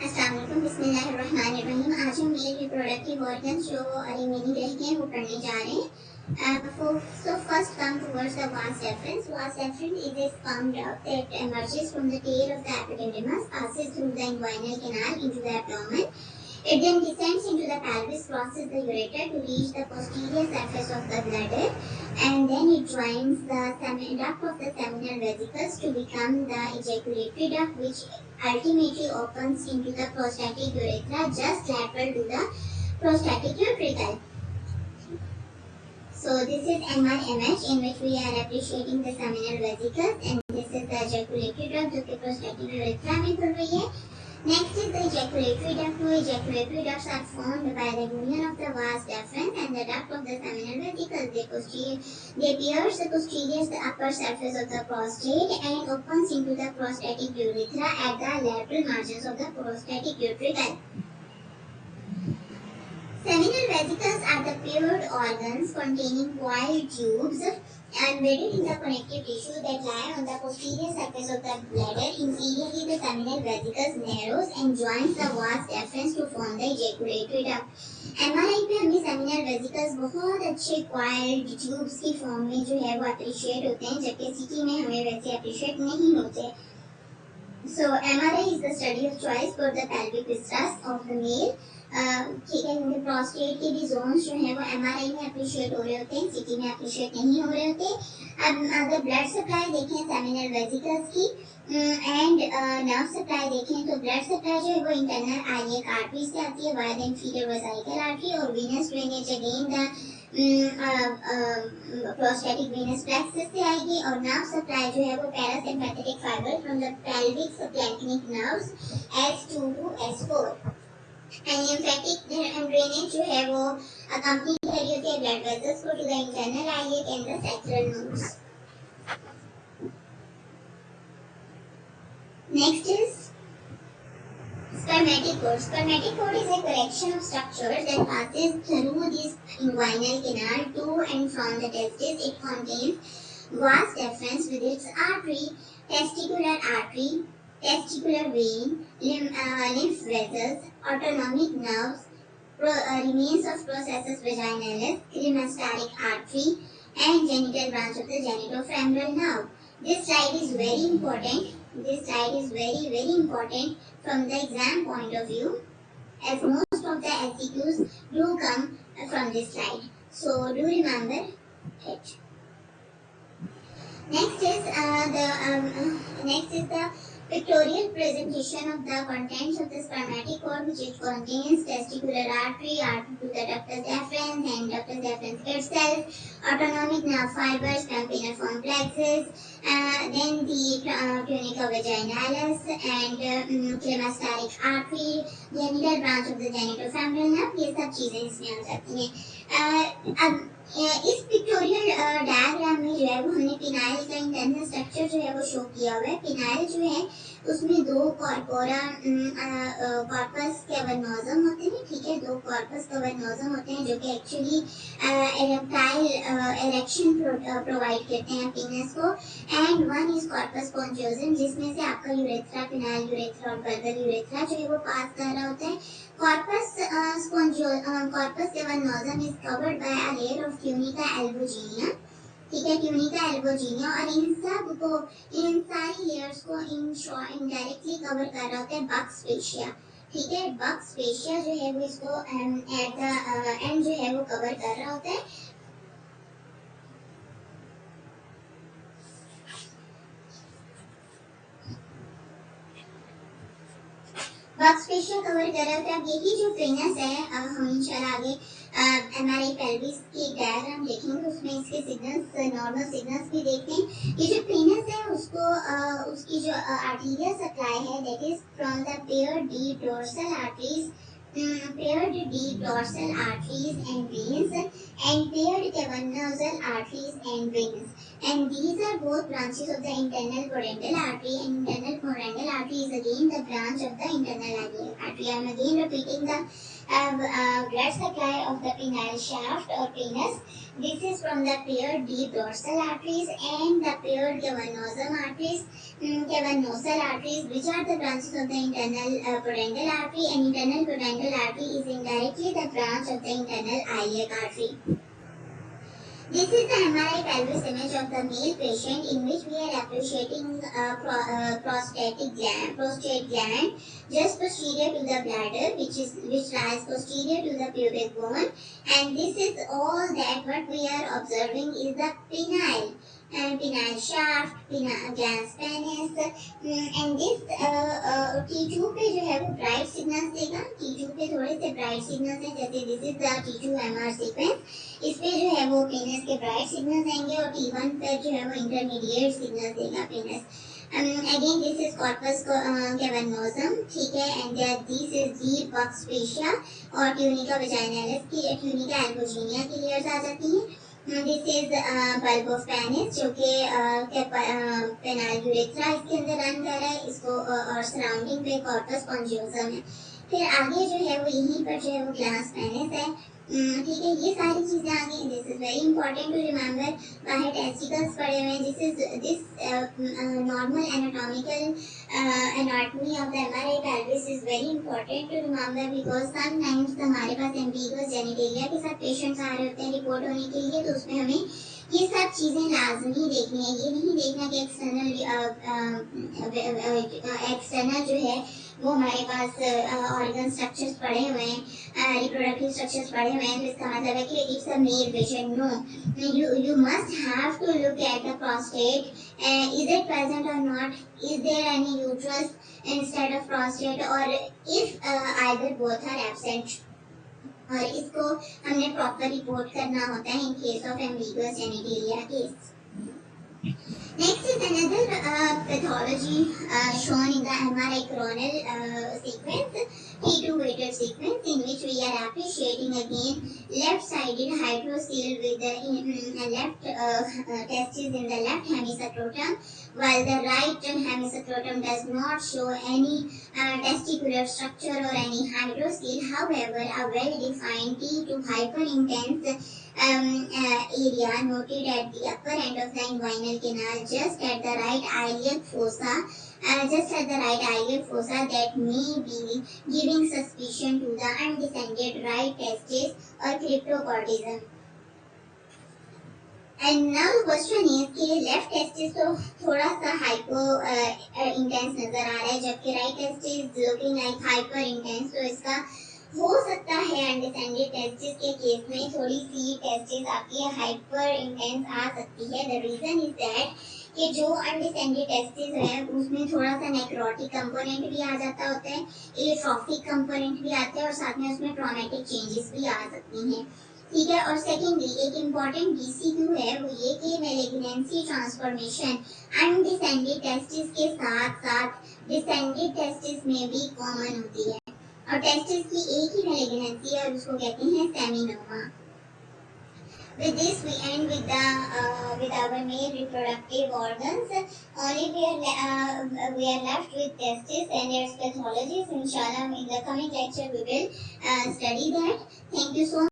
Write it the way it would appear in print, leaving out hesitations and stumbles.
अस्सलाम वालेकुम, बिस्मिल्लाहिर्रहमानिर्रहीम। आज हम ये रिप्रोडक्टिव ऑर्गन्स जो रिमेनिंग रह गए हैं वो पढ़ने जा रहे हैं। So first come towards the vas deferens. Vas deferens is a sperm duct that emerges from the tail of the epididymis, passes through the inguinal canal into the abdomen. It then descends into the pelvis, crosses the ureter to reach the posterior surface of the bladder, and then it joins the duct of the seminal vesicles to become the ejaculatory duct, which ultimately opens into the prostatic urethra just lateral to the prostatic utricle. So this is MR image in which we are appreciating the seminal vesicles, and this is the ejaculatory duct जो कि prostatic urethra में खुल रही है. Next is the ejaculatory duct. The ejaculatory ducts are formed by the union of the vas deferens and the duct of the seminal vesicles. They pierce the posterior, the upper surface of the prostate, and opens into the prostatic urethra at the lateral margins of the prostatic utricle. Seminal vesicles are the paired organs containing coiled tubes embedded in the connective tissue that lie on the posterior surface of the bladder. Inferiorly, the seminal vesicles narrows and joins the vas deferens to form the ejaculatory duct. MRI पे हमें seminal vesicles बहुत अच्छे coiled tubes की form में जो है वो appreciate होते हैं, जबकि CT में हमें वैसे appreciate नहीं होते. So MRI is the study of choice for the pelvic viscera of the male. ठीक है, क्योंकि प्रोस्टेट के भी जोन्स जो हैं वो एमआरआई में अप्रिशिएट हो रहे होते हैं, सीटी में अप्रिशिएट नहीं हो रहे होते. अब अगर ब्लड सप्लाई देखें सेमिनल वेसिकल्स की एंड नर्व सप्लाई देखें तो ब्लड सप्लाई जो है वो इंटरनल आइलिक आर्टरी से आती है via the inferior vesical artery, और venous drainage again the prostatic venous plexus से आएगी, और नर्व सप्लाई जो है वो parasympathetic fibre from the pelvic subclavicular nerves S2 to S4. And lymphatic drainage जो है वो accompany कर रही होती है blood vessels को to the internal iliac and the sacral nodes. Next is spermatic cord. Spermatic cord is a collection of structures that passes through this inguinal canal to and from the testis. It contains vas deferens with its artery, testicular artery, testicular vein, lymph vessels, autonomic nerves, remains of processus vaginalis, cremasteric artery, and genital branch of the genitofemoral nerve. This slide is very important. This slide is very important from the exam point of view, as most of the SCQs do come from this slide. So do remember it. Next is the pictorial presentation of the contents of the spermatic cord, which it contains testicular artery, artery to the ductus deferens and ductus deferens itself, autonomic nerve fibers, campaniform plexus, then the tunica vaginalis and cremasteric artery, genital branch of the genitofemoral nerve. ये सब चीजें इसमें आ जाती हैं. अब इस pictorial diagram में जो है वो हमने पिनाइल का इंटरनल स्ट्रक्चर जो है वो शो किया हुआ है. पिनाइल जो है उसमें दो कॉर्पोरा कॉर्पस कैवर्नोजम होते हैं. ठीक है, दो कॉर्पस कैवर्नोजम होते हैं जो कि एक्चुअली इरेक्टाइल इरेक्शन प्रोवाइड करते हैं पीनस को, and one is corpus spongiosum जिसमें से आपका यूरेथ्रा, पिनाइल यूरेथ्रा और बल्बल यूरेथ्रा जो है वो पास कर रहा होता है. Corpus cavernosum is covered by a layer of tunica albuginea. ठीक है, ट्यूनिका एल्बोजीनिया, और इन सारी लेयर्स को इनडायरेक्टली कवर कर रहा होता है बक्स फेशिया. ठीक है, बक्स फेशिया जो है वो इसको एट द एंड जो है वो कवर कर रहा होता है. बक्स फेशिया कवर कर रहा होता है. अब यही जो पेनस है, हम इंशाल्लाह आगे एमआरआई पेल्विस की डायग्राम देखेंगे, उसमें इसके सिग्नल्स, नॉर्मल सिग्नल्स भी देखते हैं. ये जो पेनस है उसको उसकी जो आर्टेरियल सप्लाई है that is from the paired deep dorsal arteries, paired deep dorsal arteries and veins, and paired cavernosal arteries and veins, and these are both branches of the internal pudendal artery, and internal pudendal artery is again the branch of the internal iliac artery. I am again repeating the blood supply of the penile shaft or penis. This is from the paired deep dorsal arteries and the paired cavernosum arteries. Cavernosal arteries, which are the branches of the internal pudendal artery, and internal pudendal artery is indirectly the branch of the internal iliac artery. This is the MRI pelvis image of the male patient in which we are appreciating prostate gland just posterior to the bladder, which lies posterior to the pubic bone, and this is all that what we are observing is the penile and penile shaft, penile glans penis, and this T2 पे जो है वो bright signals देगा. T2 पे थोड़े से bright signals हैं, जैसे this is the T2 MR sequence. इस पे जो है वो पेनिस के ब्राइट सिग्नल्स आएंगे और T1 पे जो है वो इंटरमीडिएट सिग्नल देगा penis. Again this is corpus cavernosum, ठीक है, and this is deep buccal fascia और tunica vaginalis की tunica albuginea की layers आ जाती हैं. This is bulb of penis जो कि penile urethra इसके अंदर रन कर रहा है इसको और सराउंडिंग पे corpus spongiosum है. फिर आगे जो है वो यहीं पर जो है वो glans penis है. ठीक है, ये सारी चीजें आ गई. This is very important to remember. बाहर टेस्टिकल्स पड़े हुए हैं. This normal anatomical anatomy of the MRI pelvis is very important to remember because sometimes हमारे पास एम्बिगुअस जेनिटेलिया के साथ पेशेंट्स आ रहे होते हैं रिपोर्ट होने के लिए, तो उसमें हमें ये सब चीज़ें लाजमी देखनी है. ये नहीं देखना कि एक्सटर्नल जो है वो हमारे पास ऑर्गन स्ट्रक्चर्स पड़े हुए हैं, रिप्रोडक्टिव स्ट्रक्चर्स पड़े हुए हैं, तो इसका मतलब है कि it's a male patient. No, you must have to look at the prostate. Is it present or not? Is there any uterus instead of prostate, or if either both are absent? और इसको हमने proper report करना होता है in case of ambiguous genitalia case. Next is another pathology shown in the MRI coronal sequence, T2 weighted sequence, in which we are appreciating again left-sided hydrocele with the left testis in the left hemiscrotum, while the right hemiscrotum does not show any testicular structure or any hydrocele. However, a well-defined T2 hyperintense area noted at the upper end of the inguinal canal, just at the right iliac fossa, that may be giving suspicion to the undescended right testis or cryptorchidism. And now the question is कि left testis तो थोड़ा सा hypo intense नजर आ रहा है, जबकि right testis looking like hyper intense. तो इसका हो सकता है अनडिसेंडेड टेस्टिस के केस में थोड़ी सी टेस्टिस आपकी हाइपर इंटेंस आ सकती है. द रीजन इज दैट कि जो अनडिसेंडेड टेस्टिस है उसमें थोड़ा सा नेक्रोटिक कंपोनेंट भी आ जाता होता है, एट्रोफिक कंपोनेंट भी आते हैं और साथ में उसमें ट्रॉमेटिक चेंजेस भी आ सकती हैं. ठीक है, और सेकेंडली एक इम्पॉर्टेंट DCQ है वो ये कि मैलिग्नेंसी ट्रांसफॉर्मेशन अनडिसेंडेड टेस्टिस के साथ साथ डिसेंडेड टेस्टिस में भी कॉमन होती है, और टेस्टिस की एक ही मैलिग्नेंसी है और उसको कहते हैं seminoma. With this we end with our male reproductive organs. Only we are left with testis and its pathologies. Inshallah, in the coming lecture we will study that. Thank you so much.